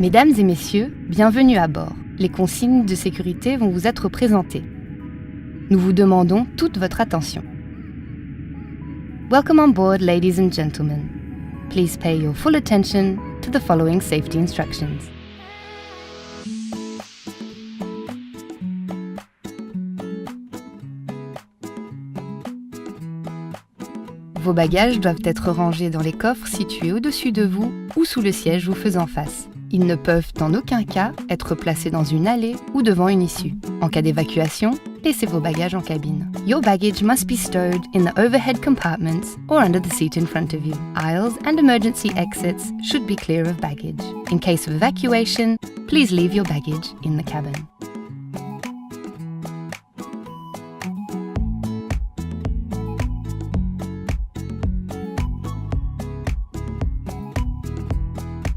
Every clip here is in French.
Mesdames et messieurs, bienvenue à bord. Les consignes de sécurité vont vous être présentées. Nous vous demandons toute votre attention. Welcome on board, ladies and gentlemen. Please pay your full attention to the following safety instructions. Vos bagages doivent être rangés dans les coffres situés au-dessus de vous ou sous le siège vous faisant face. Ils ne peuvent en aucun cas être placés dans une allée ou devant une issue. En cas d'évacuation, laissez vos bagages en cabine. Your baggage must be stowed in the overhead compartments or under the seat in front of you. Aisles and emergency exits should be clear of baggage. In case of evacuation, please leave your baggage in the cabin.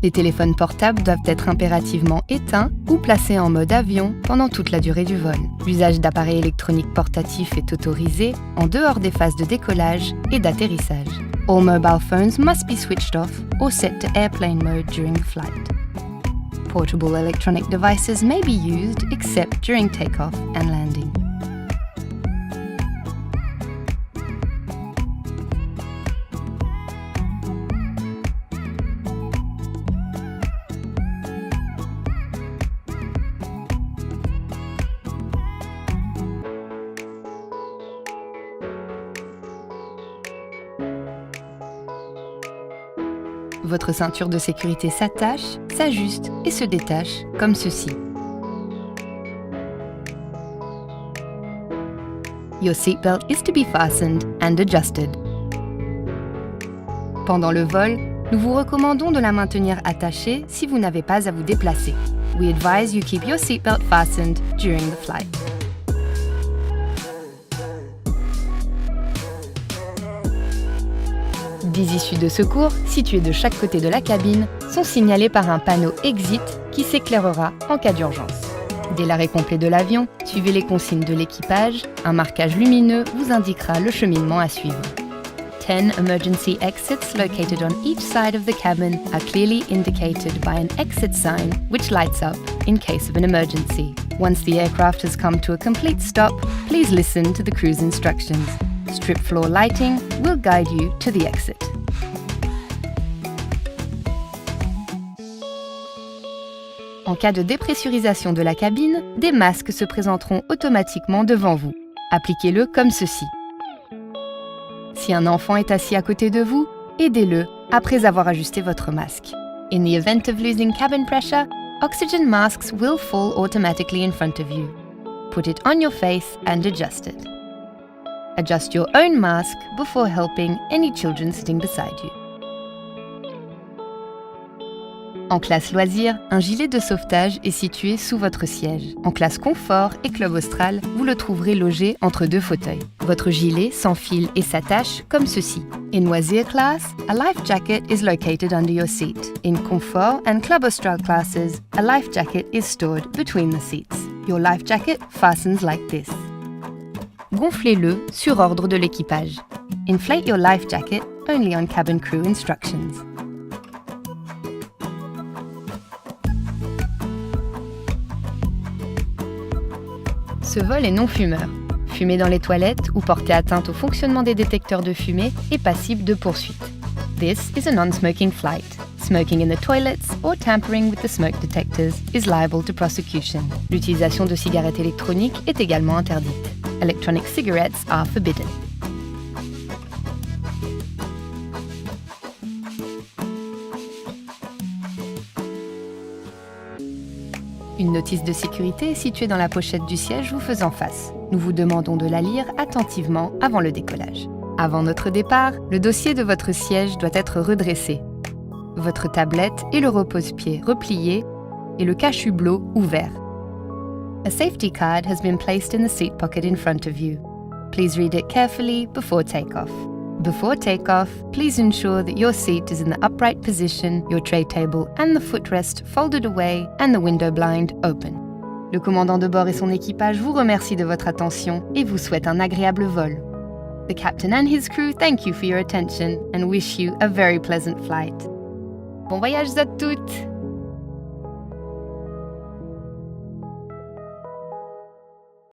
Les téléphones portables doivent être impérativement éteints ou placés en mode avion pendant toute la durée du vol. L'usage d'appareils électroniques portatifs est autorisé en dehors des phases de décollage et d'atterrissage. All mobile phones must be switched off or set to airplane mode during the flight. Portable electronic devices may be used except during takeoff and landing. Votre ceinture de sécurité s'attache, s'ajuste et se détache comme ceci. Your seatbelt is to be fastened and adjusted. Pendant le vol, nous vous recommandons de la maintenir attachée si vous n'avez pas à vous déplacer. We advise you keep your seatbelt fastened during the flight. Des issues de secours, situées de chaque côté de la cabine, sont signalées par un panneau Exit qui s'éclairera en cas d'urgence. Dès l'arrêt complet de l'avion, suivez les consignes de l'équipage. Un marquage lumineux vous indiquera le cheminement à suivre. 10 emergency exits located on each side of the cabin are clearly indicated by an exit sign which lights up in case of an emergency. Once the aircraft has come to a complete stop, please listen to the crew's instructions. Strip floor lighting will guide you to the exit. En cas de dépressurisation de la cabine, des masques se présenteront automatiquement devant vous. Appliquez-le comme ceci. Si un enfant est assis à côté de vous, aidez-le après avoir ajusté votre masque. In the event of losing cabin pressure, oxygen masks will fall automatically in front of you. Put it on your face and adjust it. Adjust your own mask before helping any children sitting beside you. En classe loisir, un gilet de sauvetage est situé sous votre siège. En classe confort et club austral, vous le trouverez logé entre deux fauteuils. Votre gilet s'enfile et s'attache comme ceci. In Loisir class, a life jacket is located under your seat. In Comfort and Club Austral classes, a life jacket is stored between the seats. Your life jacket fastens like this. Gonflez-le sur ordre de l'équipage. Inflate your life jacket only on cabin crew instructions. Ce vol est non-fumeur. Fumer dans les toilettes ou porter atteinte au fonctionnement des détecteurs de fumée est passible de poursuite. This is a non-smoking flight. Smoking in the toilets or tampering with the smoke detectors is liable to prosecution. L'utilisation de cigarettes électroniques est également interdite. Electronic cigarettes are forbidden. Une notice de sécurité est située dans la pochette du siège vous faisant face. Nous vous demandons de la lire attentivement avant le décollage. Avant notre départ, le dossier de votre siège doit être redressé. Votre tablette et le repose-pied repliés et le cache-hublot ouvert. A safety card has been placed in the seat pocket in front of you. Please read it carefully before takeoff. Before takeoff, please ensure that your seat is in the upright position, your tray table and the footrest folded away and the window blind open. Le commandant de bord et son équipage vous remercient de votre attention et vous souhaitent un agréable vol. The captain and his crew thank you for your attention and wish you a very pleasant flight. Bon voyage à toutes!